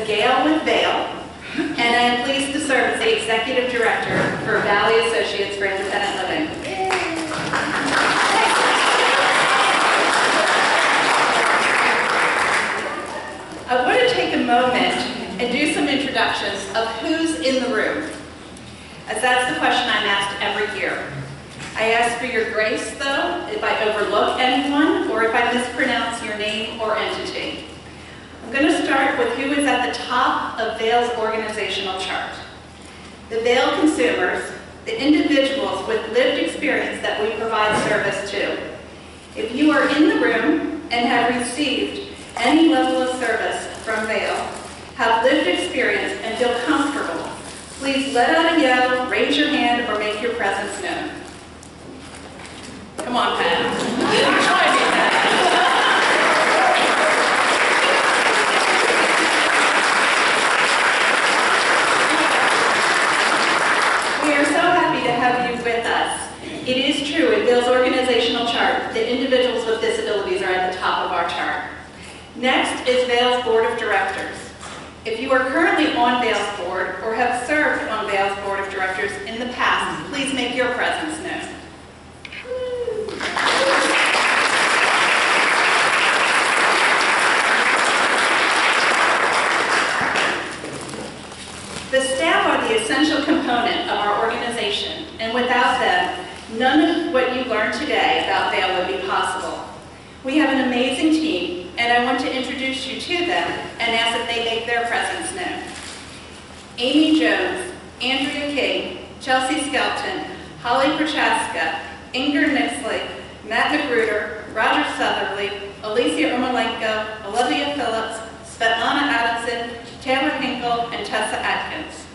is Gail with VAIL, and I am pleased to serve as the Executive Director for Valley Associates for Independent Living. I want to take a moment and do some introductions of who's in the room, as that's the question I'm asked every year. I ask for your grace, though, if I overlook anyone or if I mispronounce your name or entity. I'm going to start with who is at the top of VAIL's organizational chart. The VAIL consumers, the individuals with lived experience that we provide service to. If you are in the room and have received any level of service from VAIL, have lived experience and feel comfortable, please let out a yell, raise your hand, or make your presence known. Come on, Pat. Join me, Pat. We are so happy to have you with us. It is true, in VAIL's organizational chart, the individuals with disabilities are at the top of our chart. Next is VAIL's Board of Directors. If you are currently on VAIL's board or have served on VAIL's Board of Directors in the past, please make your presence known. The staff are the essential component of our organization, and without them, none of what you learned today about VAIL would be possible. We have an amazing team, and I want to introduce you to them and ask that they make their presence known. Amy Jones, Andrea King, Chelsea Skelton, Holly Prochaska, Inger Nixley, Matt Magruder, Roger Southerly, Alicia Omalenko, Olivia Phillips, Svetlana Adamson, Taylor Hinkle, and Tessa Atkins.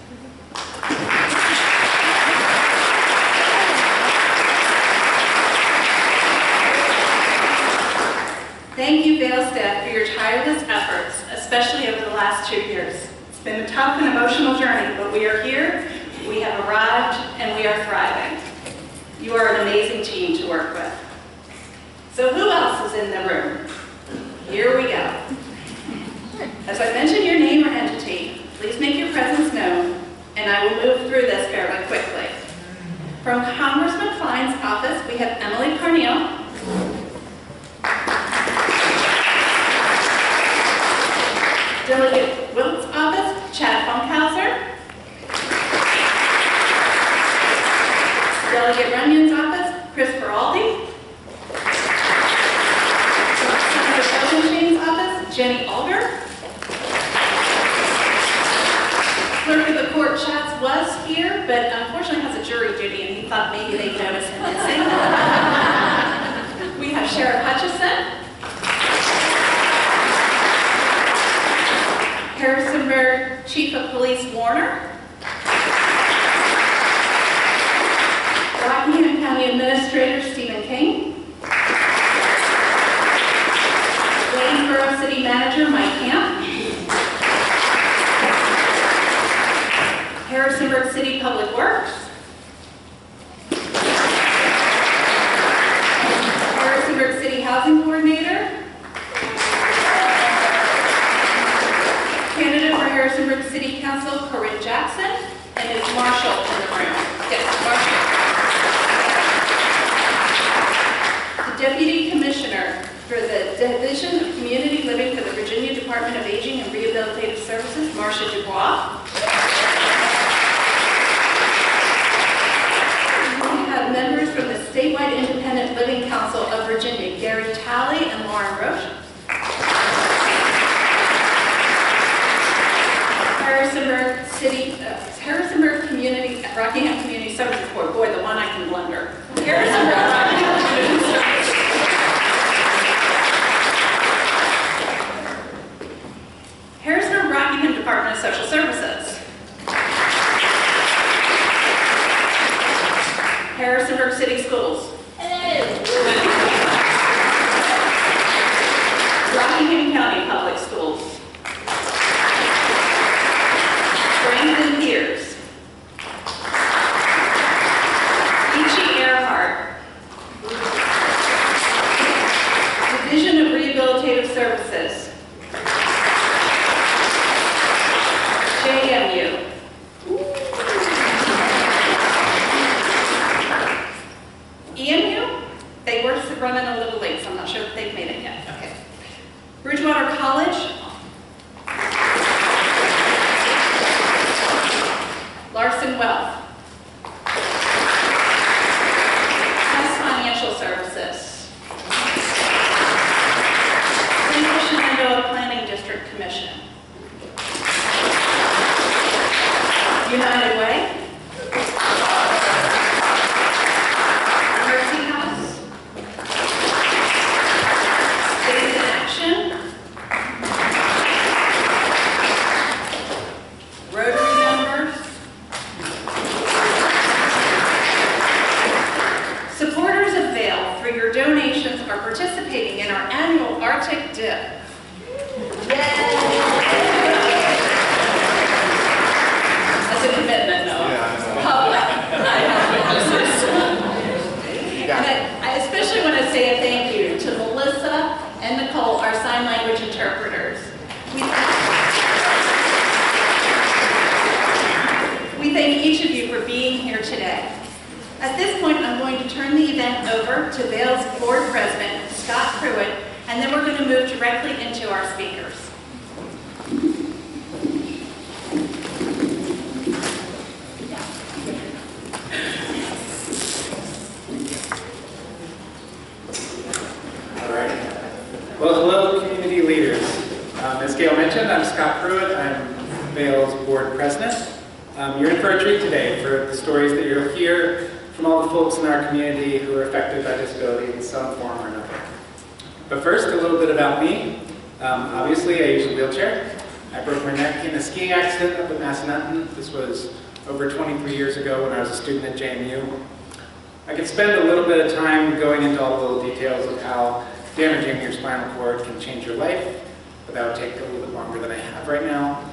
Thank you, VAIL staff, for your tireless efforts, especially over the last 2 years. It's been a tough and emotional journey, but we are here, we have arrived, and we are thriving. You are an amazing team to work with. So who else is in the room? Here we go. As I mention your name or entity, please make your presence known, and I will move through this fairly quickly. From Congressman Klein's office, we have Emily Carneal. Delegate Wilt's office, Chad Funkhauser. Delegate Runyon's office, Chris Feraldi. Senator Bowden's office, Jenny Alger. Clerk of the Court Chats was here, but unfortunately has a jury duty, and he thought maybe they'd notice him missing. We have Sheriff Hutchison. Harrisonburg Chief of Police Warner. Rockingham County Administrator Stephen King. Waynesboro City Manager Mike Camp. Harrisonburg City Public Works. Harrisonburg City Housing Coordinator. Candidate for Harrisonburg City Council, Corinne Jackson, and is Marshall in the room. Yes, Marshall. The Deputy Commissioner for the Division of Community Living for the Virginia Department of Aging and Rehabilitative Services, Marcia Dubois. We have members from the Statewide Independent Living Council of Virginia, Gary Talley and Lauren Roche. Harrisonburg Community, Rockingham Community Services Board. Boy, the one I can blunder. Harrisonburg Rockingham Community Services. Harrisonburg Rockingham Department of Social Services. Harrisonburg City Schools. Rockingham County Public Schools. Brandon Pierce. Ichi Earhart. Division of Rehabilitative Services. JMU. EMU, they were running a little late, so I'm not sure if they've made it yet. Okay. Bridgewater College. Larson Wealth. Hess Financial Services. Central Shenandoah Planning District Commission. United Way. Mercy House. Faith in Action. Rotary members. Supporters of VAIL, through your donations, are participating in our annual Arctic Dip. That's a commitment, though. Public. And I especially want to say a thank you to Melissa and Nicole, our sign language interpreters. We thank each of you for being here today. At this point, I'm going to turn the event over to VAIL's Board President, Scott Pruitt, and then we're going to move directly into our speakers. All right. Well, hello, community leaders. As Gail mentioned, I'm Scott Pruitt. I'm VAIL's Board President. You're in for a treat today for the stories that you'll hear from all the folks in our community who are affected by disability in some form or another. But first, a little bit about me. Obviously, I use a wheelchair. I broke my neck in a skiing accident up at Massanutten. This was over 23 years ago when I was a student at JMU. I could spend a little bit of time going into all the little details of how damaging your spinal cord can change your life, but that would take a little bit longer than I have right now.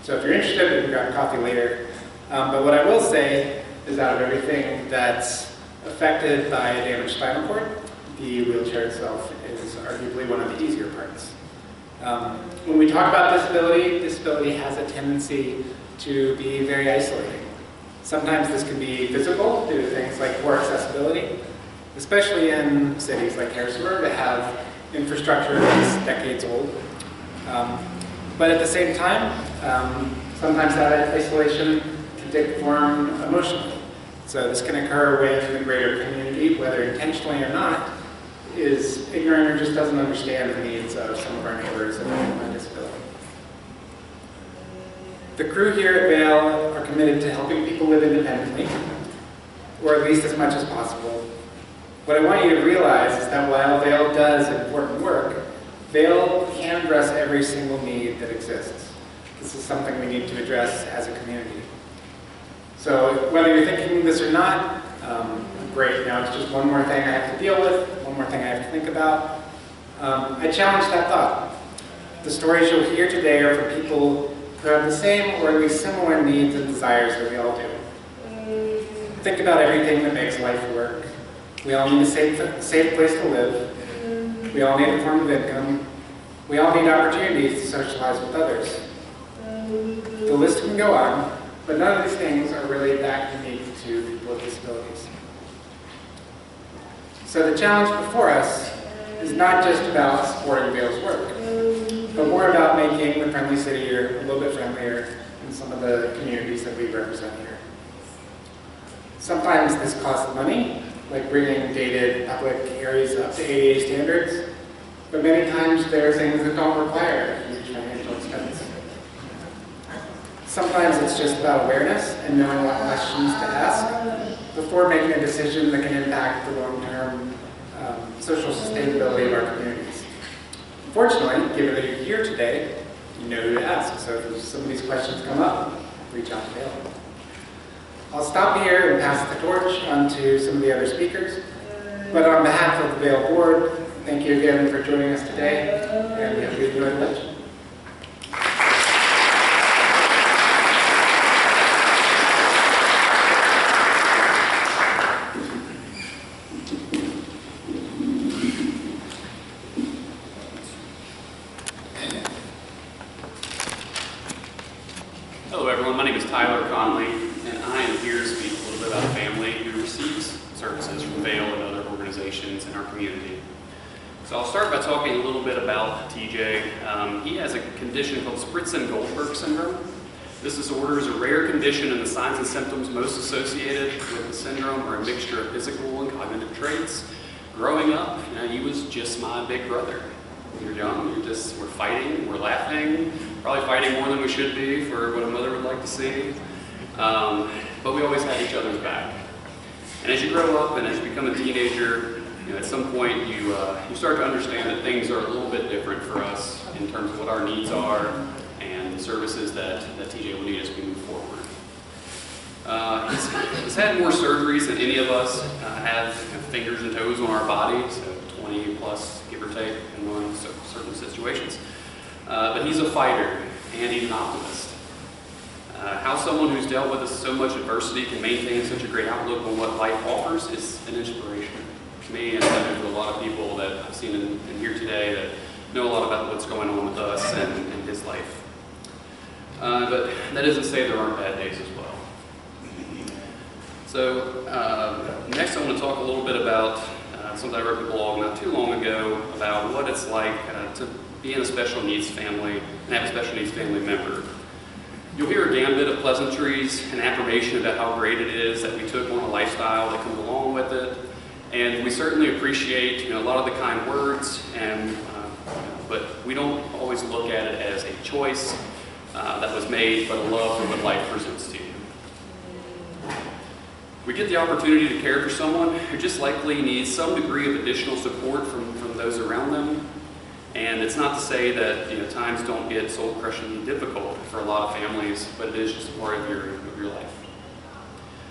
So if you're interested, we can grab coffee later. But what I will say is out of everything that's affected by a damaged spinal cord, the wheelchair itself is arguably one of the easier parts. When we talk about disability, disability has a tendency to be very isolating. Sometimes this can be physical due to things like poor accessibility, especially in cities like Harrisburg that have infrastructure that's decades old. But at the same time, sometimes that isolation can take form emotionally. So this can occur when the greater community, whether intentionally or not, is ignorant or just doesn't understand the needs of some of our neighbors affected by disability. The crew here at VAIL are committed to helping people live independently, or at least as much as possible. What I want you to realize is that while VAIL does important work, VAIL can't address every single need that exists. This is something we need to address as a community. So whether you're thinking this or not, great, now it's just one more thing I have to deal with, one more thing I have to think about. I challenge that thought. The stories you'll hear today are from people who have the same or at least similar needs and desires that we all do. Think about everything that makes life work. We all need a safe place to live. We all need a form of income. We all need opportunities to socialize with others. The list can go on, but none of these things are really that unique to people with disabilities. So the challenge before us is not just about supporting VAIL's work, but more about making the friendly city here a little bit friendlier in some of the communities that we represent here. Sometimes this costs money, like bringing dated public areas up to ADA standards, but many times there are things that don't require a huge financial expense. Sometimes it's just about awareness and knowing what questions to ask before making a decision that can impact the long-term social sustainability of our communities. Fortunately, given that you're here today, you know who to ask. So if some of these questions come up, reach out to VAIL. I'll stop here and pass the torch on to some of the other speakers. But on behalf of the VAIL board, thank you again for joining us today, and we hope you enjoy the lunch. Hello everyone, my name is Tyler Conley, and I am here to speak a little bit about a family who receives services from VAIL and other organizations in our community. So I'll start by talking a little bit about TJ. He has a condition called Spritz-Goldberg syndrome. This disorder is a rare condition, and the signs and symptoms most associated with the syndrome are a mixture of physical and cognitive traits. Growing up, he was just my big brother. When you're young, we're fighting, we're laughing, probably fighting more than we should be for what a mother would like to see. But we always had each other's back. And as you grow up and as you become a teenager, at some point you start to understand that things are a little bit different for us in terms of what our needs are and the services that TJ will need as we move forward. He's had more surgeries than any of us have fingers and toes on our body, so 20 plus, give or take, in certain situations. But he's a fighter, and he's an optimist. How someone who's dealt with so much adversity can maintain such a great outlook on what life offers is an inspiration to me and to a lot of people that I've seen in here today that know a lot about what's going on with us and his life. But that doesn't say there aren't bad days as well. So next I want to talk a little bit about something I wrote in the blog not too long ago about what it's like to be in a special needs family and have a special needs family member. You'll hear a gambit of pleasantries and affirmation about how great it is that we took on a lifestyle that comes along with it. And we certainly appreciate a lot of the kind words, but we don't always look at it as a choice that was made, but a love for what life presents to you. We get the opportunity to care for someone who just likely needs some degree of additional support from those around them. And it's not to say that times don't get soul-crushingly difficult for a lot of families, but it is just a part of your life.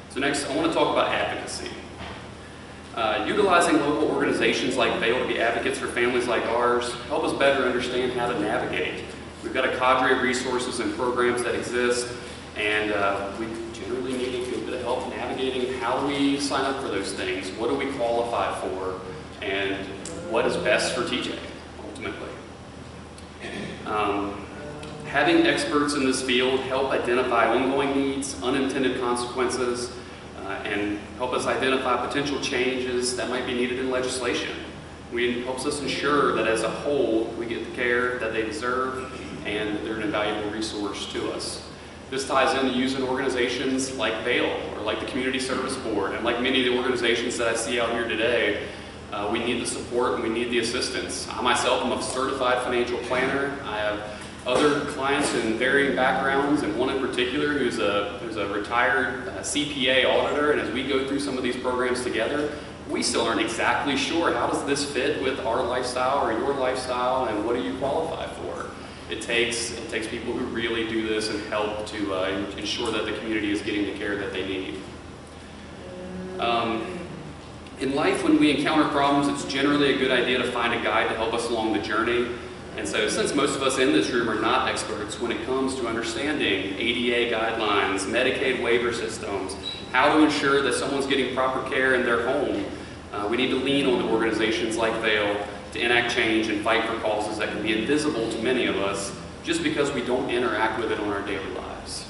So next, I want to talk about advocacy. Utilizing local organizations like VAIL to be advocates for families like ours help us better understand how to navigate. We've got a cadre of resources and programs that exist, and we generally need a good bit of help navigating how do we sign up for those things, what do we qualify for, and what is best for TJ, ultimately. Having experts in this field help identify ongoing needs, unintended consequences, and help us identify potential changes that might be needed in legislation. It helps us ensure that as a whole, we get the care that they deserve and they're an invaluable resource to us. This ties into using organizations like VAIL or like the Community Service Board, and like many of the organizations that I see out here today. We need the support and we need the assistance. I myself am a certified financial planner. I have other clients in varying backgrounds, and one in particular who's a retired CPA auditor, and as we go through some of these programs together, we still aren't exactly sure how does this fit with our lifestyle or your lifestyle, and what do you qualify for? It takes people who really do this and help to ensure that the community is getting the care that they need. In life, when we encounter problems, it's generally a good idea to find a guide to help us along the journey. And so since most of us in this room are not experts when it comes to understanding ADA guidelines, Medicaid waiver systems, how to ensure that someone's getting proper care in their home, we need to lean on the organizations like VAIL to enact change and fight for causes that can be invisible to many of us just because we don't interact with it on our daily lives.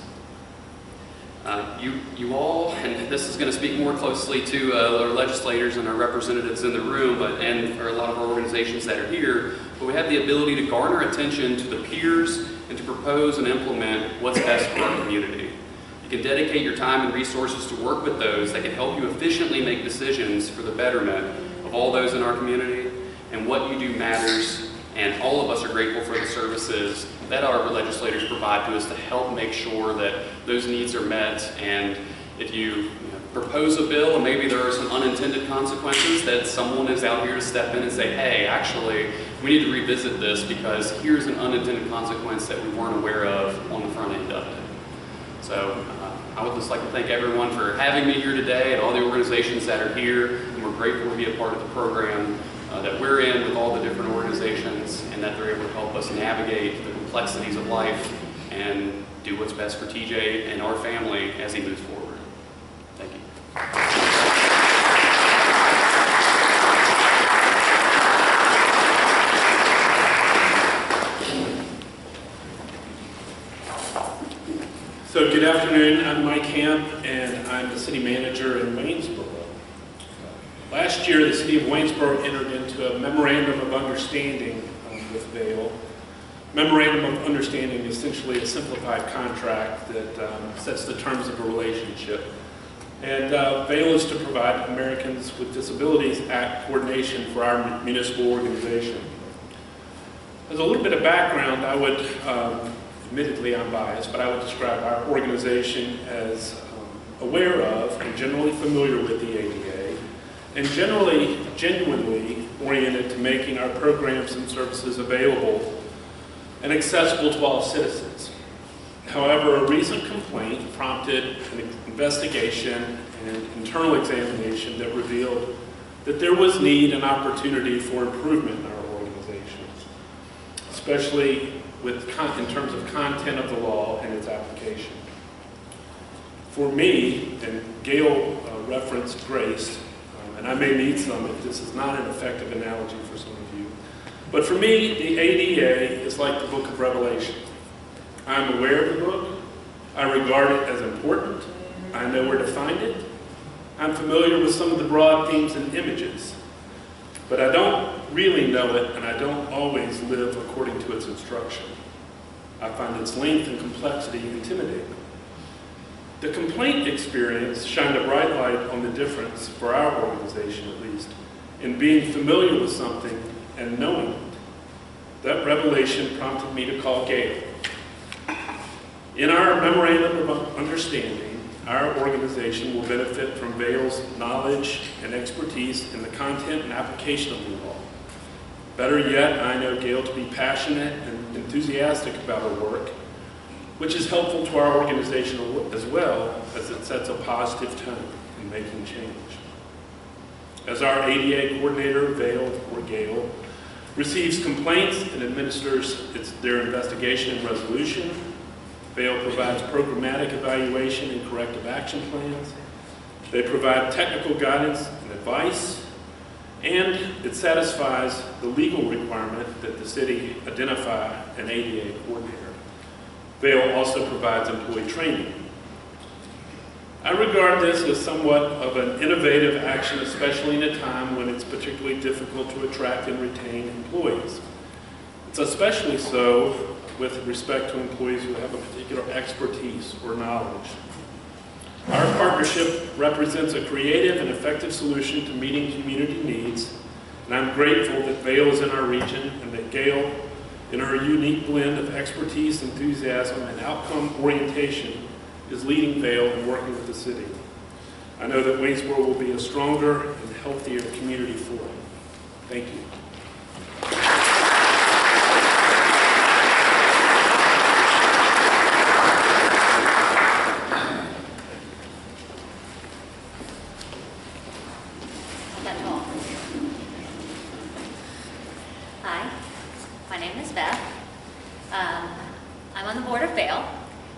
You all, and this is going to speak more closely to our legislators and our representatives in the room, and for a lot of our organizations that are here, but we have the ability to garner attention to the peers and to propose and implement what's best for our community. You can dedicate your time and resources to work with those that can help you efficiently make decisions for the betterment of all those in our community, and what you do matters, and all of us are grateful for the services that our legislators provide to us to help make sure that those needs are met. And if you propose a bill and maybe there are some unintended consequences, that someone is out here to step in and say, hey, actually, we need to revisit this because here's an unintended consequence that we weren't aware of on the front end of it. So I would just like to thank everyone for having me here today and all the organizations that are here, and we're grateful to be a part of the program that we're in with all the different organizations, and that they're able to help us navigate the complexities of life and do what's best for TJ and our family as he moves forward. Thank you. So good afternoon, I'm Mike Hamp, and I'm the city manager in Waynesboro. Last year, the city of Waynesboro entered into a memorandum of understanding with VAIL. Memorandum of understanding is essentially a simplified contract that sets the terms of a relationship. And VAIL is to provide Americans with Disabilities Act coordination for our municipal organization. As a little bit of background, I would, admittedly I'm biased, but I would describe our organization as aware of and generally familiar with the ADA, and generally genuinely oriented to making our programs and services available and accessible to all citizens. However, a recent complaint prompted an investigation and internal examination that revealed that there was need and opportunity for improvement in our organization, especially in terms of content of the law and its application. For me, and Gail referenced grace, and I may need some if this is not an effective analogy for some of you, but for me, the ADA is like the book of Revelation. I'm aware of the book, I regard it as important, I know where to find it, I'm familiar with some of the broad themes and images, but I don't really know it, and I don't always live according to its instruction. I find its length and complexity intimidating. The complaint experience shined a bright light on the difference, for our organization at least, in being familiar with something and knowing it. That revelation prompted me to call Gail. In our memorandum of understanding, our organization will benefit from VAIL's knowledge and expertise in the content and application of the law. Better yet, I know Gail to be passionate and enthusiastic about her work, which is helpful to our organization as well, as it sets a positive tone in making change. As our ADA coordinator, VAIL, or Gail, receives complaints and administers their investigation and resolution, VAIL provides programmatic evaluation and corrective action plans. They provide technical guidance and advice, and it satisfies the legal requirement that the city identify an ADA coordinator. VAIL also provides employee training. I regard this as somewhat of an innovative action, especially in a time when it's particularly difficult to attract and retain employees. It's especially so with respect to employees who have a particular expertise or knowledge. Our partnership represents a creative and effective solution to meeting community needs, and I'm grateful that VAIL is in our region and that Gail, in her unique blend of expertise, enthusiasm, and outcome orientation, is leading VAIL and working with the city. I know that Waynesboro will be a stronger and healthier community for it. Thank you. Hi, my name is Beth. I'm on the board of VAIL,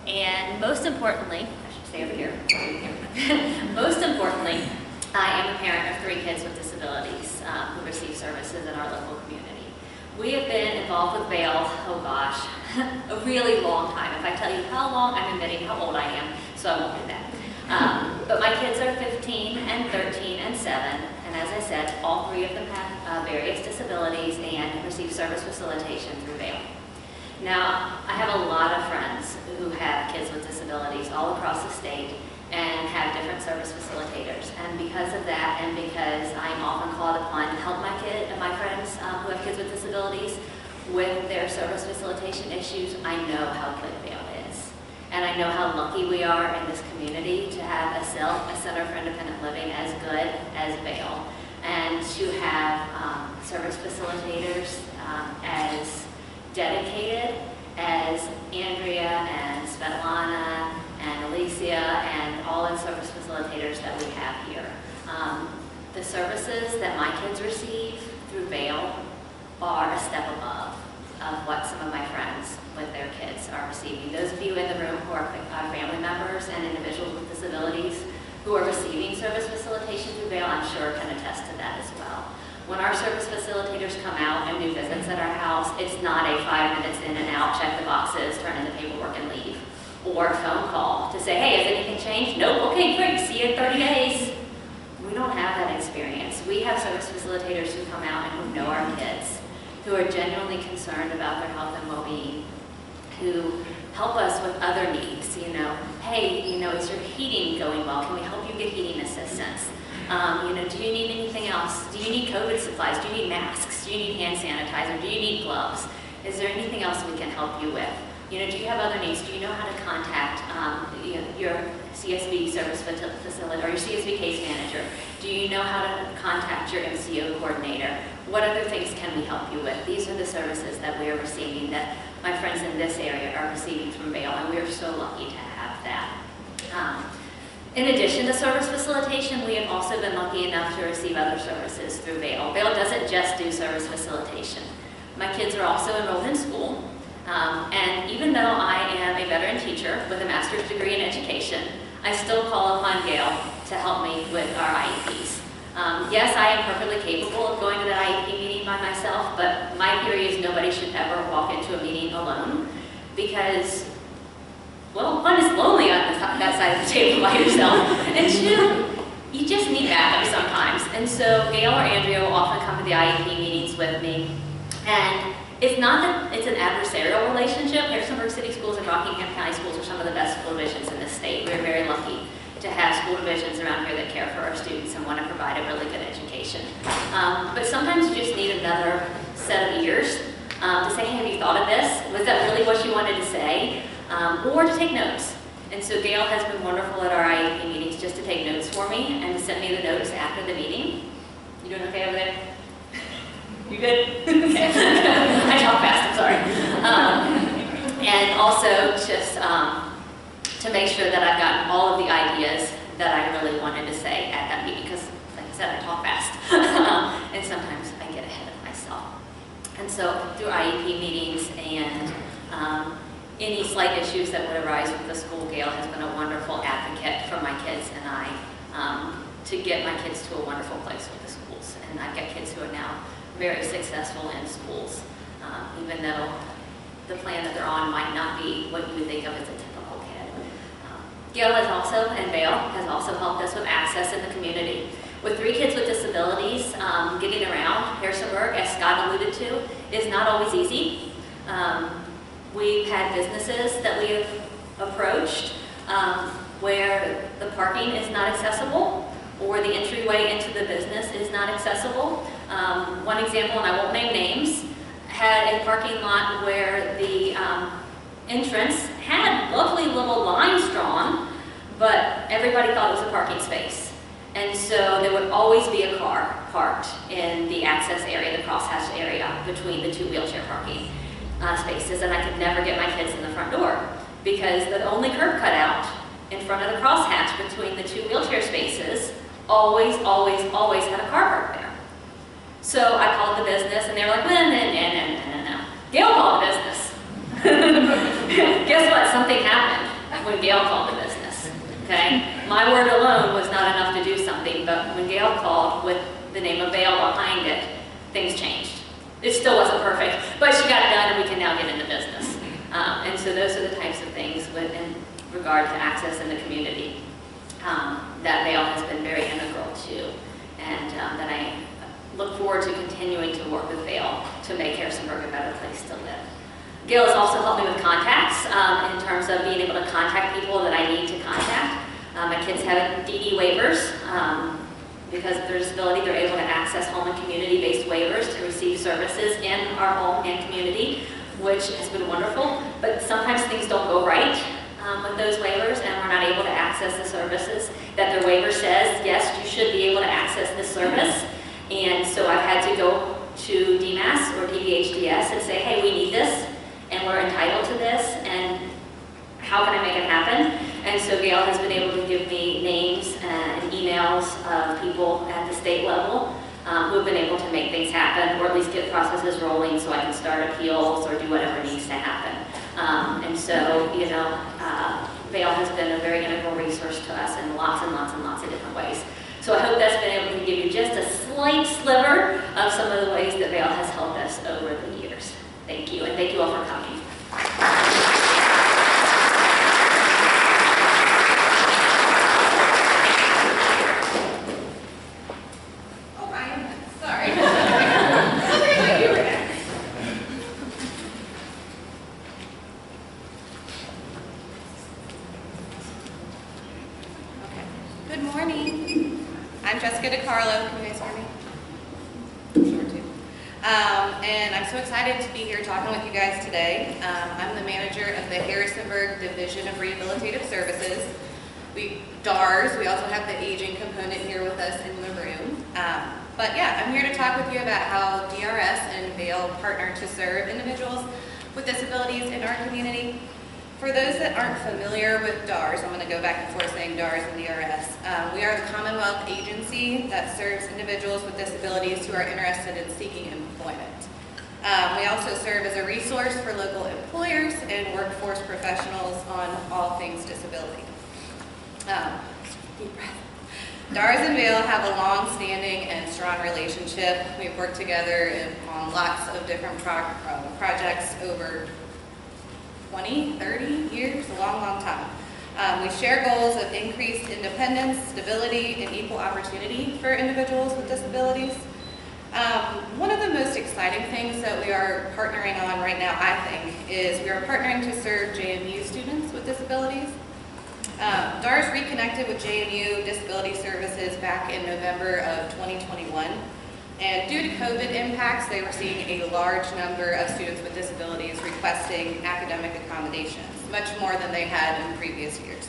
and most importantly, I should stay over here. Most importantly, I am a parent of 3 kids with disabilities who receive services in our local community. We have been involved with VAIL, oh gosh, a really long time. If I tell you how long, I'm admitting how old I am, so I won't do that. But my kids are 15 and 13 and 7, and as I said, all 3 of them have various disabilities and receive service facilitation through VAIL. Now, I have a lot of friends who have kids with disabilities all across the state and have different service facilitators. And because of that, and because I'm often called upon to help my friends who have kids with disabilities with their service facilitation issues, I know how good VAIL is. And I know how lucky we are in this community to have a Center for Independent Living as good as VAIL, and to have service facilitators as dedicated as Andrea and Svetlana and Alicia and all the service facilitators that we have here. The services that my kids receive through VAIL are a step above of what some of my friends with their kids are receiving. Those of you in the room who are family members and individuals with disabilities who are receiving service facilitation through VAIL, I'm sure can attest to that as well. When our service facilitators come out and do visits at our house, it's not a 5 minutes in and out, check the boxes, turn in the paperwork and leave. Or or a phone call to say, hey, has anything changed? Nope, okay, great, see you in 30 days. We don't have that experience. We have service facilitators who come out and who know our kids, who are genuinely concerned about their health and well-being, who help us with other needs, hey, is your heating going well? Can we help you get heating assistance? Do you need anything else? Do you need COVID supplies? Do you need masks? Do you need hand sanitizer? Do you need gloves? Is there anything else we can help you with? Do you have other needs? Do you know how to contact your CSB service facility or your CSB case manager? Do you know how to contact your MCO coordinator? What other things can we help you with? These are the services that we are receiving, that my friends in this area are receiving from VAIL, and we are so lucky to have that. In addition to service facilitation, we have also been lucky enough to receive other services through VAIL. VAIL doesn't just do service facilitation. My kids are also enrolled in school, and even though I am a veteran teacher with a master's degree in education, I still call upon VAIL to help me with our IEPs. Yes, I am perfectly capable of going to the IEP meeting by myself, but my theory is nobody should ever walk into a meeting alone because, well, one is lonely on that side of the table by yourself, and two, you just need backup sometimes. And so Gail or Andrea will often come to the IEP meetings with me, and it's not that it's an adversarial relationship. Harrisonburg City Schools and Rockingham County Schools are some of the best school divisions in this state. We're very lucky to have school divisions around here that care for our students and want to provide a really good education. But sometimes you just need another set of ears to say, hey, have you thought of this? Was that really what you wanted to say? Or to take notes. And so Gail has been wonderful at our IEP meetings just to take notes for me and to send me the notes after the meeting. You doing okay over there? You good? Okay. I talk fast, I'm sorry. And also just to make sure that I've gotten all of the ideas that I really wanted to say at that meeting, because like I said, I talk fast. And sometimes I get ahead of myself. And so through IEP meetings and any slight issues that would arise with the school, Gail has been a wonderful advocate for my kids and I to get my kids to a wonderful place with the schools. And I've got kids who are now very successful in schools, even though the plan that they're on might not be what you would think of as a typical kid. Gail has also, and VAIL, has also helped us with access in the community. With 3 kids with disabilities, getting around Harrisonburg, as Scott alluded to, is not always easy. We've had businesses that we have approached where the parking is not accessible or the entryway into the business is not accessible. One example, and I won't name names, had a parking lot where the entrance had lovely little lines drawn, but everybody thought it was a parking space. And so there would always be a car parked in the access area, the crosshatch area between the 2 wheelchair parking spaces, and I could never get my kids in the front door because the only curb cutout in front of the crosshatch between the 2 wheelchair spaces always had a car parked there. So I called the business and they were like, no. Gail called the business. Guess what? Something happened when Gail called the business. Okay? My word alone was not enough to do something, but when Gail called with the name of VAIL behind it, things changed. It still wasn't perfect, but she got it done and we can now get into business. And so those are the types of things in regard to access in the community that VAIL has been very integral to, and that I look forward to continuing to work with VAIL to make Harrisonburg a better place to live. Gail has also helped me with contacts in terms of being able to contact people that I need to contact. My kids have DD waivers. Because of their disability, they're able to access home and community-based waivers to receive services in our home and community, which has been wonderful. But sometimes things don't go right with those waivers, and we're not able to access the services that their waiver says, yes, you should be able to access this service. And so I've had to go to DMAS or DBHDS and say, hey, we need this, and we're entitled to this, and how can I make it happen? And so Gail has been able to give me names and emails of people at the state level who have been able to make things happen, or at least get processes rolling so I can start appeals or do whatever needs to happen. And so, VAIL has been a very integral resource to us in lots of different ways. So I hope that's been able to give you just a slight sliver of some of the ways that VAIL has helped us over the years. Thank you, and thank you all for coming. I'm Jessica DiCarlo. Can you guys hear me? Sure too. And I'm so excited to be here talking with you guys today. I'm the manager of the Harrisonburg Division of Rehabilitative Services. DARS, we also have the aging component here with us in the room. But yeah, I'm here to talk with you about how DRS and VAIL partner to serve individuals with disabilities in our community. For those that aren't familiar with DARS, I'm going to go back and forth saying DARS and DRS. We are the Commonwealth agency that serves individuals with disabilities who are interested in seeking employment. We also serve as a resource for local employers and workforce professionals on all things disability. Deep breath. DARS and VAIL have a long-standing and strong relationship. We've worked together on lots of different projects over 20, 30 years, a long, long time. We share goals of increased independence, stability, and equal opportunity for individuals with disabilities. One of the most exciting things that we are partnering on right now, I think, is we are partnering to serve JMU students with disabilities. DARS reconnected with JMU Disability Services back in November of 2021. And due to COVID impacts, they were seeing a large number of students with disabilities requesting academic accommodations, much more than they had in previous years.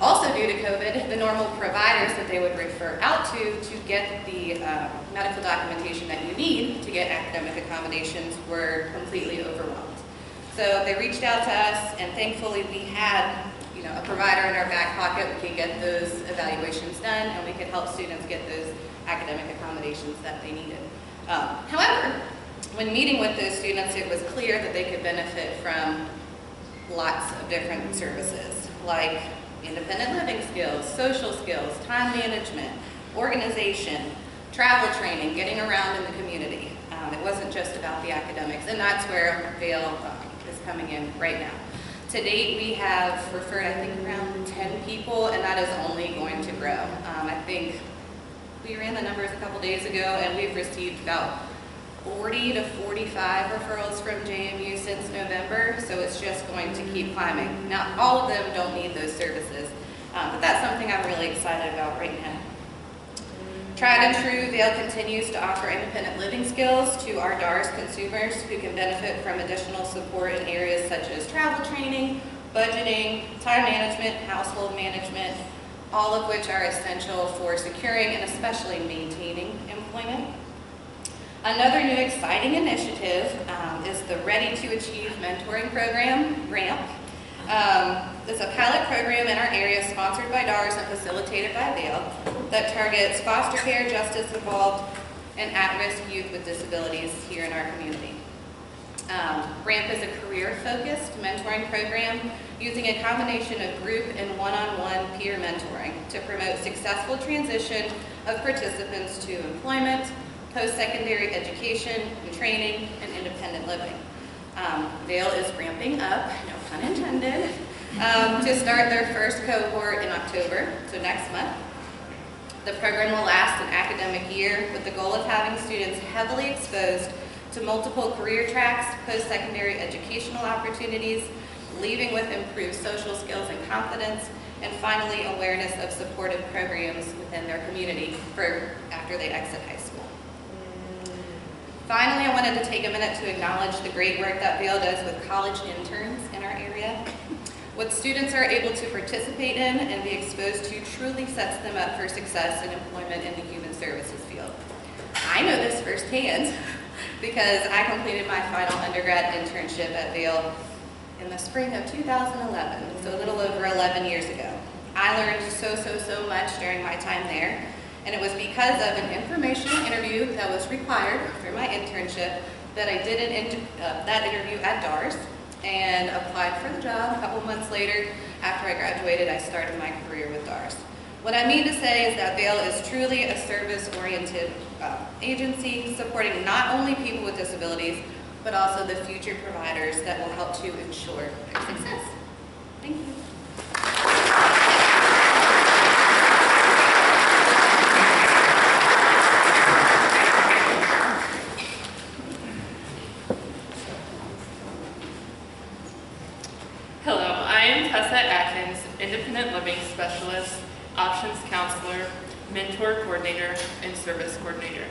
Also due to COVID, the normal providers that they would refer out to get the medical documentation that you need to get academic accommodations were completely overwhelmed. So they reached out to us, and thankfully we had a provider in our back pocket. We could get those evaluations done, and we could help students get those academic accommodations that they needed. However, when meeting with those students, it was clear that they could benefit from lots of different services, like independent living skills, social skills, time management, organization, travel training, getting around in the community. It wasn't just about the academics, and that's where VAIL is coming in right now. To date, we have referred, I think, around 10 people, and that is only going to grow. I think we ran the numbers a couple days ago, and we've received about 40 to 45 referrals from JMU since November, so it's just going to keep climbing. Now, all of them don't need those services, but that's something I'm really excited about right now. Tried and true, VAIL continues to offer independent living skills to our DARS consumers who can benefit from additional support in areas such as travel training, budgeting, time management, household management, all of which are essential for securing and especially maintaining employment. Another new exciting initiative is the Ready to Achieve mentoring program, RAMP. It's a pilot program in our area sponsored by DARS and facilitated by VAIL that targets foster care, justice involved, and at-risk youth with disabilities here in our community. RAMP is a career-focused mentoring program using a combination of group and one-on-one peer mentoring to promote successful transition of participants to employment, post-secondary education and training, and independent living. VAIL is ramping up, no pun intended, to start their first cohort in October, so next month. The program will last an academic year with the goal of having students heavily exposed to multiple career tracks, post-secondary educational opportunities, leaving with improved social skills and confidence, and finally awareness of supportive programs within their community for after they exit high school. Finally, I wanted to take a minute to acknowledge the great work that VAIL does with college interns in our area. What students are able to participate in and be exposed to truly sets them up for success in employment in the human services field. I know this firsthand because I completed my final undergrad internship at VAIL in the spring of 2011, so a little over 11 years ago. I learned so much during my time there, and it was because of an informational interview that was required for my internship that I did that interview at DARS and applied for the job. A couple months later, after I graduated, I started my career with DARS. What I mean to say is that VAIL is truly a service-oriented agency supporting not only people with disabilities, but also the future providers that will help to ensure their success. Thank you. Hello, I am Tessa Atkins, Independent Living Specialist, Options Counselor mentor coordinator, and service coordinator.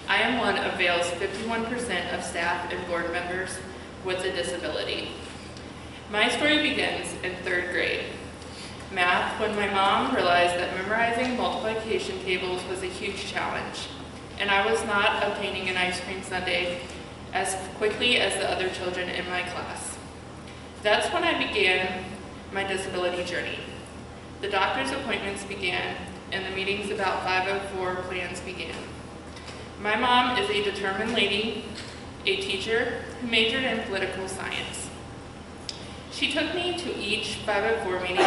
I am one of VAIL's 51% of staff and board members with a disability. My story begins in 3rd grade. Math, when my mom realized that memorizing multiplication tables was a huge challenge, and I was not obtaining an ice cream sundae as quickly as the other children in my class. That's when I began my disability journey. The doctor's appointments began, and the meetings about 504 plans began. My mom is a determined lady, a teacher who majored in political science. She took me to each 504 meeting,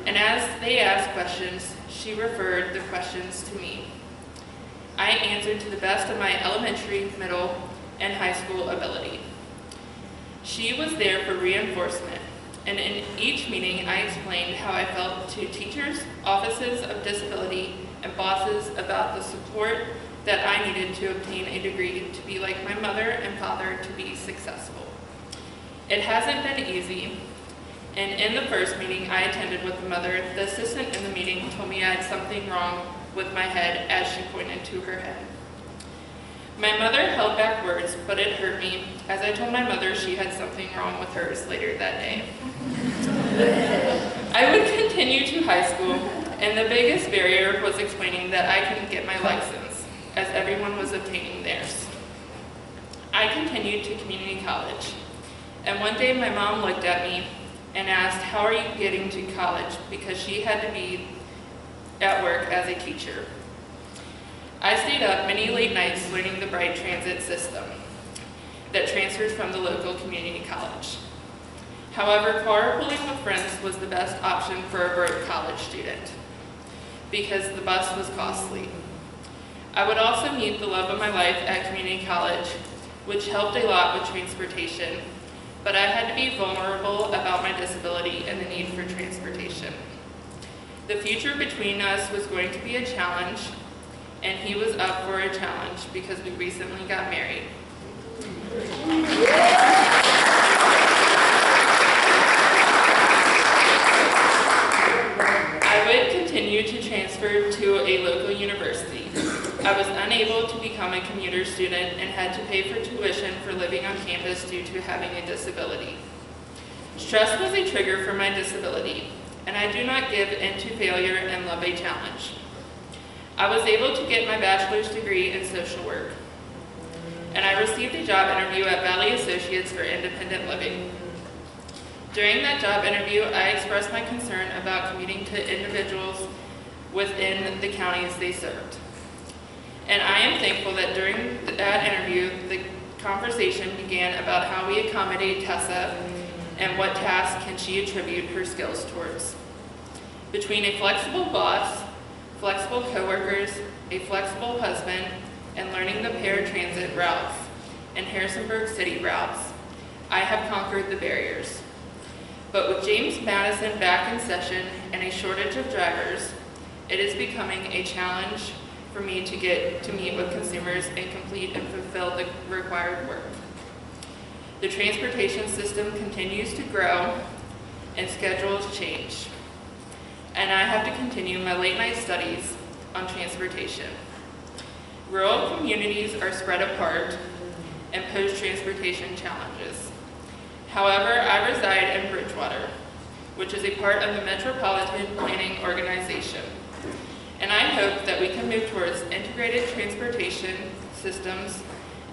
and as they asked questions, she referred the questions to me. I answered to the best of my elementary, middle, and high school ability. She was there for reinforcement, and in each meeting I explained how I felt to teachers, offices of disability, and bosses about the support that I needed to obtain a degree to be like my mother and father to be successful. It hasn't been easy, and in the first meeting I attended with the mother, the assistant in the meeting told me I had something wrong with my head as she pointed to her head. My mother held back words, but it hurt me as I told my mother she had something wrong with hers later that day. I would continue to high school, and the biggest barrier was explaining that I couldn't get my license, as everyone was obtaining theirs. I continued to community college, and one day my mom looked at me and asked, "How are you getting to college?" because she had to be at work as a teacher. I stayed up many late nights learning the Bright Transit system that transfers from the local community college. However, carpooling with friends was the best option for a broke college student because the bus was costly. I would also meet the love of my life at community college, which helped a lot with transportation, but I had to be vulnerable about my disability and the need for transportation. The future between us was going to be a challenge, and he was up for a challenge because we recently got married. I would continue to transfer to a local university. I was unable to become a commuter student and had to pay for tuition for living on campus due to having a disability. Stress was a trigger for my disability, and I do not give in to failure and love a challenge. I was able to get my bachelor's degree in social work, and I received a job interview at Valley Associates for independent living. During that job interview, I expressed my concern about commuting to individuals within the counties they served. And I am thankful that during that interview, the conversation began about how we accommodate Tessa and what tasks can she attribute her skills towards. Between a flexible boss, flexible coworkers, a flexible husband, and learning the paratransit routes and Harrisonburg City routes, I have conquered the barriers. But with James Madison back in session and a shortage of drivers, it is becoming a challenge for me to get to meet with consumers and complete and fulfill the required work. The transportation system continues to grow and schedules change, and I have to continue my late night studies on transportation. Rural communities are spread apart and pose transportation challenges. However, I reside in Bridgewater, which is a part of the Metropolitan Planning Organization, and I hope that we can move towards integrated transportation systems,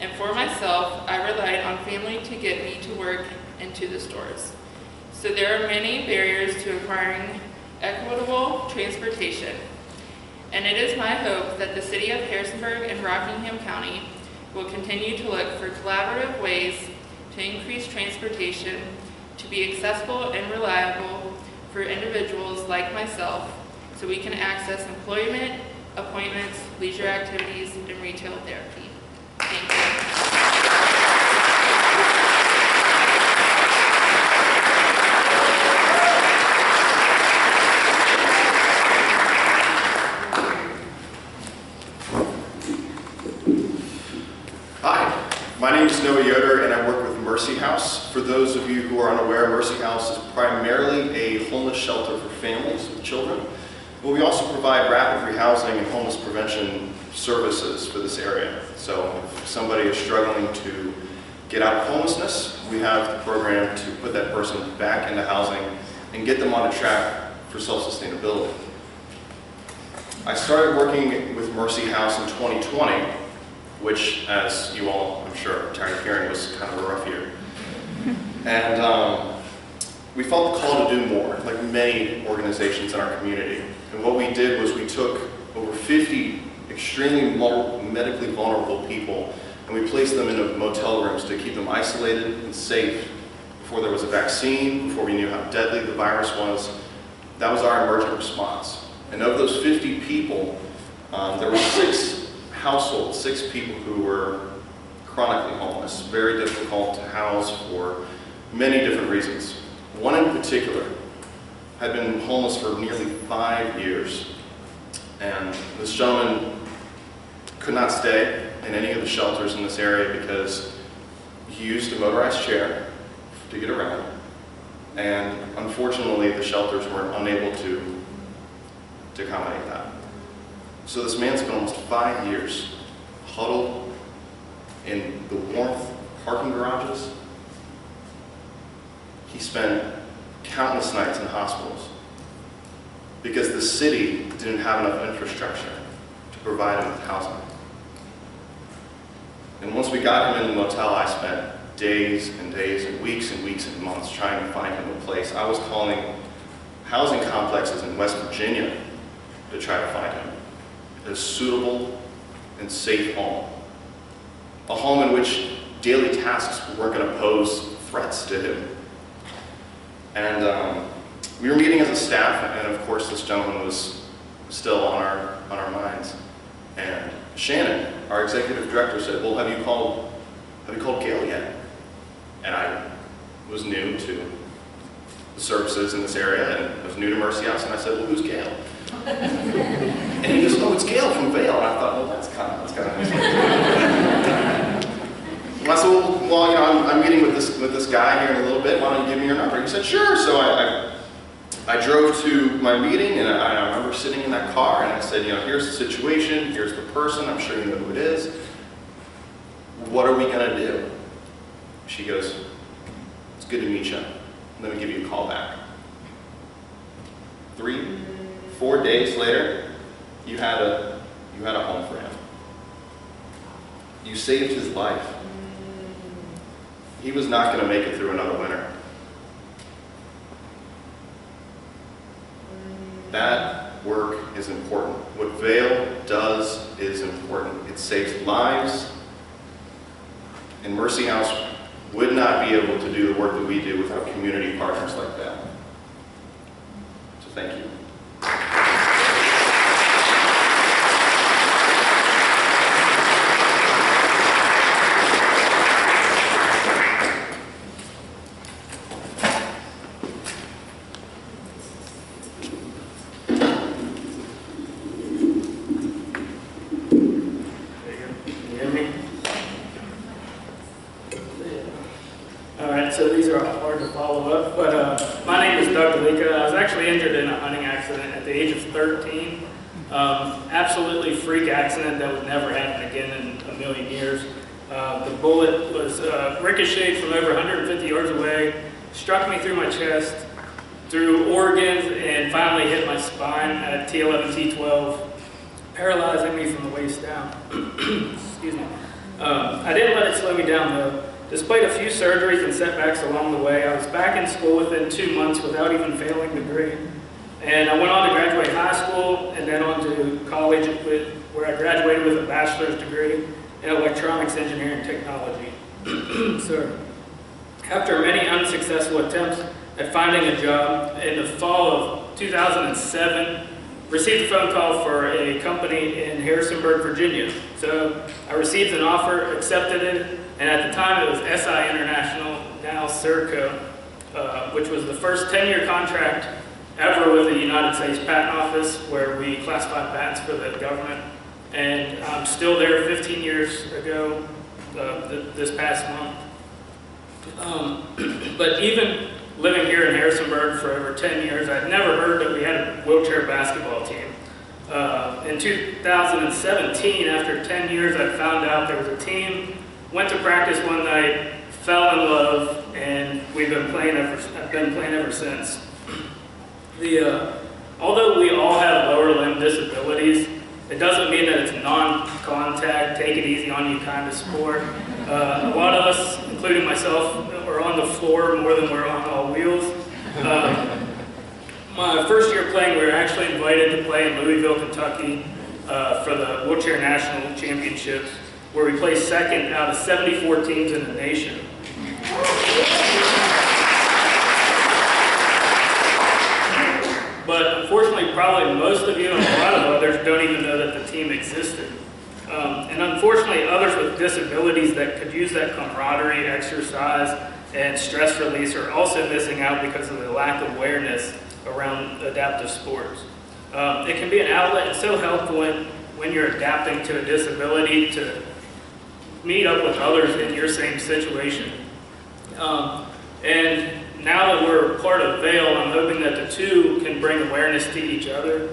and for myself, I relied on family to get me to work and to the stores. So there are many barriers to acquiring equitable transportation, and it is my hope that the City of Harrisonburg and Rockingham County will continue to look for collaborative ways to increase transportation to be accessible and reliable for individuals like myself, so we can access employment, appointments, leisure activities, and retail therapy. Thank you. Hi, my name is Noah Yoder, and I work with Mercy House. For those of you who are unaware, Mercy House is primarily a homeless shelter for families with children. But we also provide rapid rehousing and homeless prevention services for this area. So if somebody is struggling to get out of homelessness, we have the program to put that person back into housing and get them on a track for self-sustainability. I started working with Mercy House in 2020, which, as you all, I'm sure, are tired of hearing, was kind of a rough year. And we felt the call to do more, like many organizations in our community. And what we did was we took over 50 extremely medically vulnerable people and we placed them in motel rooms to keep them isolated and safe before there was a vaccine, before we knew how deadly the virus was. That was our emergent response. And of those 50 people, there were 6 households, 6 people who were chronically homeless, very difficult to house for many different reasons. One in particular had been homeless for nearly 5 years. And this gentleman could not stay in any of the shelters in this area because he used a motorized chair to get around. And unfortunately, the shelters were unable to accommodate that. So this man spent almost 5 years huddled in the warmth of parking garages. He spent countless nights in hospitals because the city didn't have enough infrastructure to provide him with housing. And once we got him in the motel, I spent days and days and weeks and months trying to find him a place. I was calling housing complexes in West Virginia to try to find him a suitable and safe home. A home in which daily tasks weren't going to pose threats to him. And we were meeting as a staff, and of course this gentleman was still on our minds. And Shannon, our executive director, said, "Well, have you called Gail yet?" And I was new to the services in this area, and I was new to Mercy House, and I said, "Well, who's Gail?" And he goes, "Oh, it's Gail from VAIL." And I thought, well, that's kind of nice. And I said, well, you know, I'm meeting with this guy here in a little bit. Why don't you give me your number? He said, "Sure." So I drove to my meeting, and I remember sitting in that car, and I said, you know, here's the situation, here's the person, I'm sure you know who it is. What are we going to do? She goes, "It's good to meet you. Let me give you a call back." 3, 4 days later, you had a home for him. You saved his life. He was not going to make it through another winter. That work is important. What VAIL does is important. It saves lives. And Mercy House would not be able to do the work that we do without community partners like VAIL. So thank you. So these are hard to follow up, but my name is Doug Galika. I was actually injured in a hunting accident at the age of 13. Absolutely freak accident that would never happen again in a million years. The bullet was ricocheted from over 150 yards away, struck me through my chest, through organs, and finally hit my spine at T11, T12, paralyzing me from the waist down. Excuse me. I didn't let it slow me down though. Despite a few surgeries and setbacks along the way, I was back in school within 2 months without even failing the grade. And I went on to graduate high school and then on to college where I graduated with a bachelor's degree in electronics engineering technology. So, after many unsuccessful attempts at finding a job, in the fall of 2007, received a phone call for a company in Harrisonburg, Virginia. So I received an offer, accepted it, and at the time it was SI International, now Serco, which was the first 10-year contract ever with the United States Patent Office, where we classify patents for the government. And I'm still there 15 years ago, this past month. But even living here in Harrisonburg for over 10 years, I'd never heard that we had wheelchair basketball team. In 2017, after 10 years, I found out there was a team, went to practice one night, fell in love, and I've been playing ever since. Although we all have lower limb disabilities, it doesn't mean that it's non-contact, take it easy on you kind of sport. A lot of us, including myself, are on the floor more than we're on all wheels. My first year playing, we were actually invited to play in Louisville, Kentucky for the Wheelchair National Championships, where we placed second out of 74 teams in the nation. But unfortunately, probably most of you and a lot of others don't even know that the team existed. And unfortunately, others with disabilities that could use that camaraderie, exercise, and stress release are also missing out because of the lack of awareness around adaptive sports. It can be an outlet and so helpful when you're adapting to a disability to meet up with others in your same situation. And now that we're part of VAIL, I'm hoping that the two can bring awareness to each other.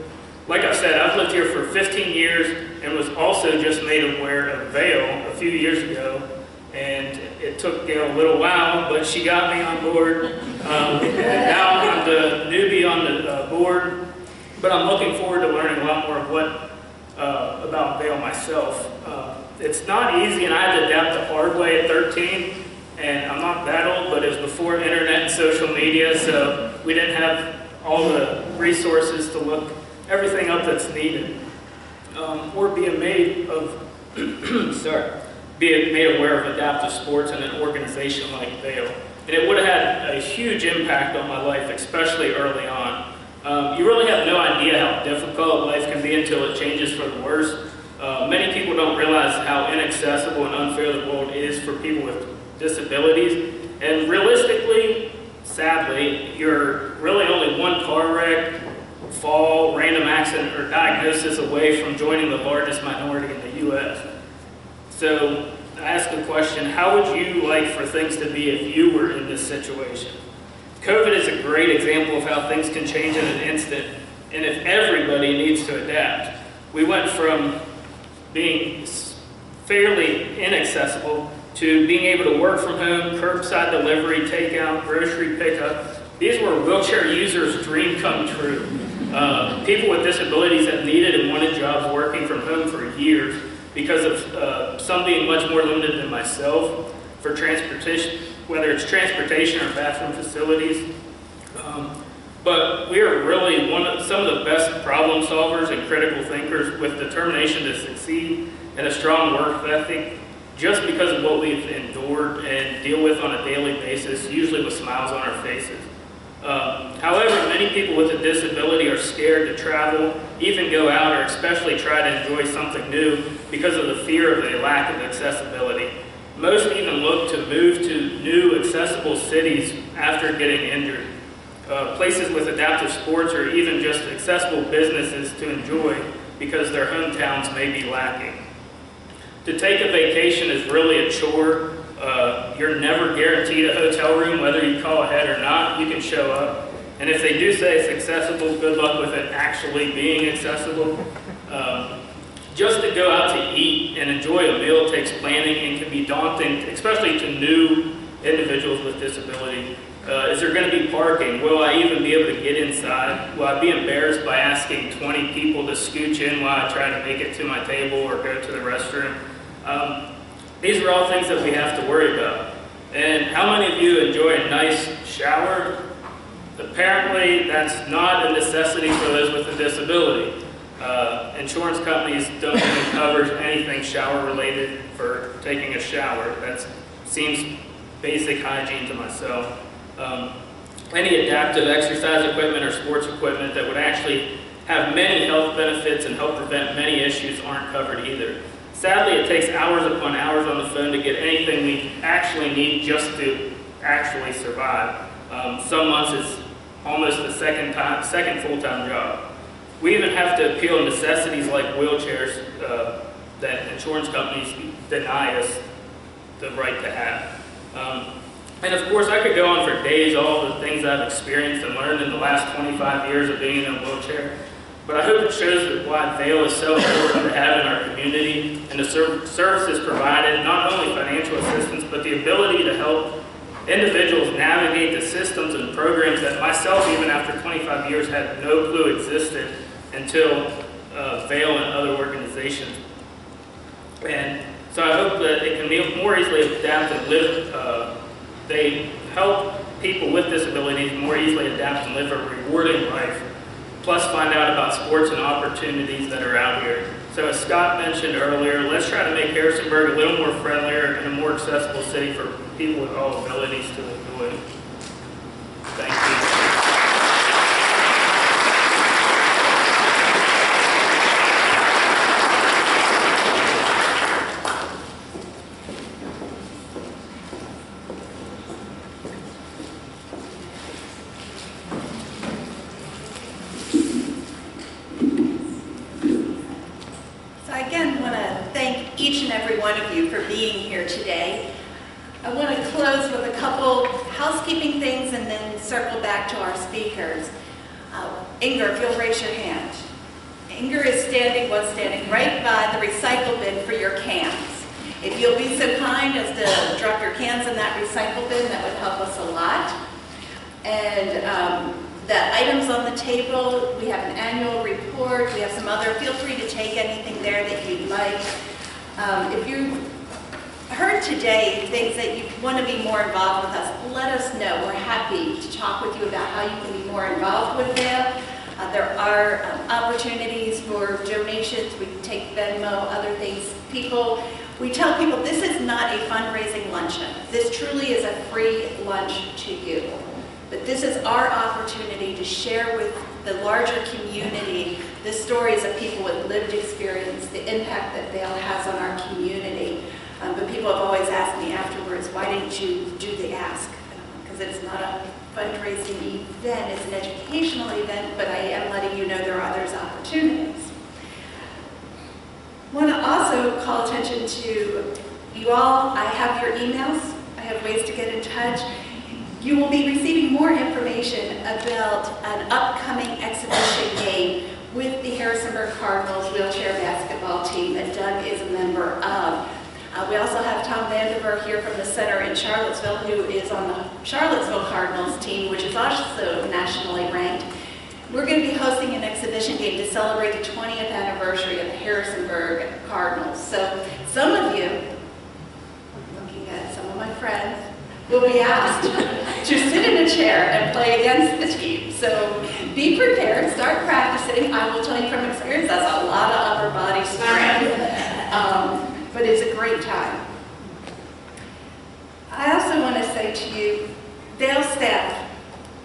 Like I said, I've lived here for 15 years and was also just made aware of VAIL a few years ago. And it took Gail a little while, but she got me on board. And now I'm the newbie on the board, but I'm looking forward to learning a lot more of about VAIL myself. It's not easy, and I had to adapt the hard way at 13. And I'm not that old, but it was before internet and social media, so we didn't have all the resources to look everything up that's needed, or being made of, being made aware of adaptive sports in an organization like VAIL. And it would have had a huge impact on my life, especially early on. You really have no idea how difficult life can be until it changes for the worse. Many people don't realize how inaccessible and unfair the world is for people with disabilities, and realistically, sadly, you're really only one car wreck, fall, random accident, or diagnosis away from joining the largest minority in the U.S. So I ask the question, how would you like for things to be if you were in this situation? COVID is a great example of how things can change in an instant, and if everybody needs to adapt. We went from being fairly inaccessible to being able to work from home, curbside delivery, takeout, grocery pickup. These were wheelchair users' dream come true. People with disabilities have needed and wanted jobs working from home for years because of some being much more limited than myself for transportation, whether it's transportation or bathroom facilities. But we are really some of the best problem solvers and critical thinkers with determination to succeed and a strong work ethic, just because of what we've endured and deal with on a daily basis, usually with smiles on our faces. However, many people with a disability are scared to travel, even go out, or especially try to enjoy something new because of the fear of the lack of accessibility. Most even look to move to new accessible cities after getting injured. Places with adaptive sports or even just accessible businesses to enjoy because their hometowns may be lacking. To take a vacation is really a chore. You're never guaranteed a hotel room, whether you call ahead or not. You can show up. And if they do say it's accessible, good luck with it actually being accessible. Just to go out to eat and enjoy a meal takes planning and can be daunting, especially to new individuals with disability. Is there going to be parking? Will I even be able to get inside? Will I be embarrassed by asking 20 people to scooch in while I try to make it to my table or go to the restroom? These are all things that we have to worry about. And how many of you enjoy a nice shower? Apparently, that's not a necessity for those with a disability. Insurance companies don't even cover anything shower related for taking a shower. That seems basic hygiene to myself. Any adaptive exercise equipment or sports equipment that would actually have many health benefits and help prevent many issues aren't covered either. Sadly, it takes hours upon hours on the phone to get anything we actually need just to actually survive. Some months it's almost a second full-time job. We even have to appeal necessities like wheelchairs that insurance companies deny us the right to have. And of course, I could go on for days, all the things I've experienced and learned in the last 25 years of being in a wheelchair. But I hope it shows that why VAIL is so important to have in our community and the services provided, not only financial assistance, but the ability to help individuals navigate the systems and programs that myself, even after 25 years, had no clue existed until VAIL and other organizations. And so I hope that it can be more easily adapt and live. They help people with disabilities more easily adapt and live a rewarding life, plus find out about sports and opportunities that are out here. So as Scott mentioned earlier, let's try to make Harrisonburg a little more friendlier and a more accessible city for people with all abilities to enjoy. Thank you. Each and every one of you for being here today. I want to close with a couple housekeeping things and then circle back to our speakers. Inger, if you'll raise your hand. Inger is standing right by the recycle bin for your cans. If you'll be so kind as to drop your cans in that recycle bin, that would help us a lot. And the items on the table, we have an annual report, we have some other, feel free to take anything there that you'd like. If you heard today things that you want to be more involved with us, let us know. We're happy to talk with you about how you can be more involved with them. There are opportunities for donations. We take Venmo, other things. We tell people this is not a fundraising luncheon. This truly is a free lunch to you. But this is our opportunity to share with the larger community the stories of people with lived experience, the impact that VAIL has on our community. But people have always asked me afterwards, why didn't you do the ask? Because it's not a fundraising event, it's an educational event, but I am letting you know there are others opportunities. I want to also call attention to you all. I have your emails. I have ways to get in touch. You will be receiving more information about an upcoming exhibition game with the Harrisonburg Cardinals wheelchair basketball team that Doug is a member of. We also have Tom Vanderberg here from the center in Charlottesville, who is on the Charlottesville Cardinals team, which is also nationally ranked. We're going to be hosting an exhibition game to celebrate the 20th anniversary of the Harrisonburg Cardinals. So some of you, looking at some of my friends, will be asked to sit in a chair and play against the team. So be prepared, start practicing. I will tell you from experience, that's a lot of upper body strength, but it's a great time. I also want to say to you, VAIL staff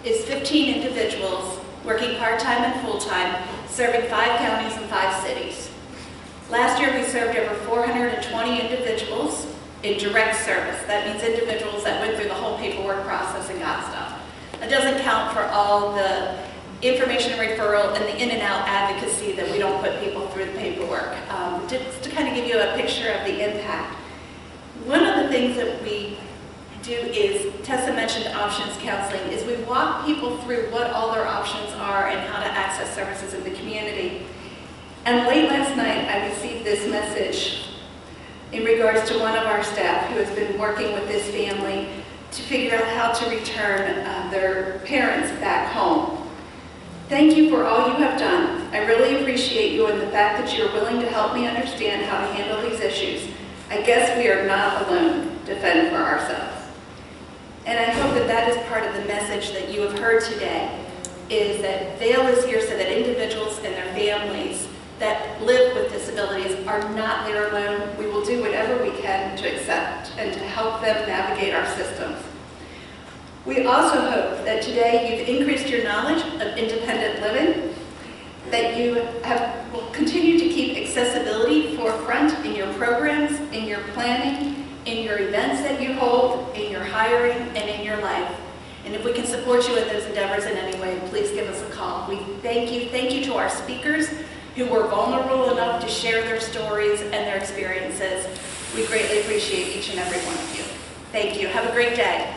is 15 individuals working part-time and full-time, serving 5 counties and 5 cities. Last year we served over 420 individuals in direct service. That means individuals that went through the whole paperwork process and got stuff. That doesn't count for all the information referral and the in and out advocacy that we don't put people through the paperwork. Just to kind of give you a picture of the impact. One of the things that we do is, Tessa mentioned options counseling, is we walk people through what all their options are and how to access services in the community. And late last night I received this message in regards to one of our staff who has been working with this family to figure out how to return their parents back home. Thank you for all you have done. I really appreciate you and the fact that you're willing to help me understand how to handle these issues. I guess we are not alone to fend for ourselves. And I hope that that is part of the message that you have heard today, is that VAIL is here so that individuals and their families that live with disabilities are not there alone. We will do whatever we can to accept and to help them navigate our systems. We also hope that today you've increased your knowledge of independent living, that you will continue to keep accessibility forefront in your programs, in your planning, in your events that you hold, in your hiring, and in your life. And if we can support you in those endeavors in any way, please give us a call. We thank you. Thank you to our speakers who were vulnerable enough to share their stories and their experiences. We greatly appreciate each and every one of you. Thank you. Have a great day.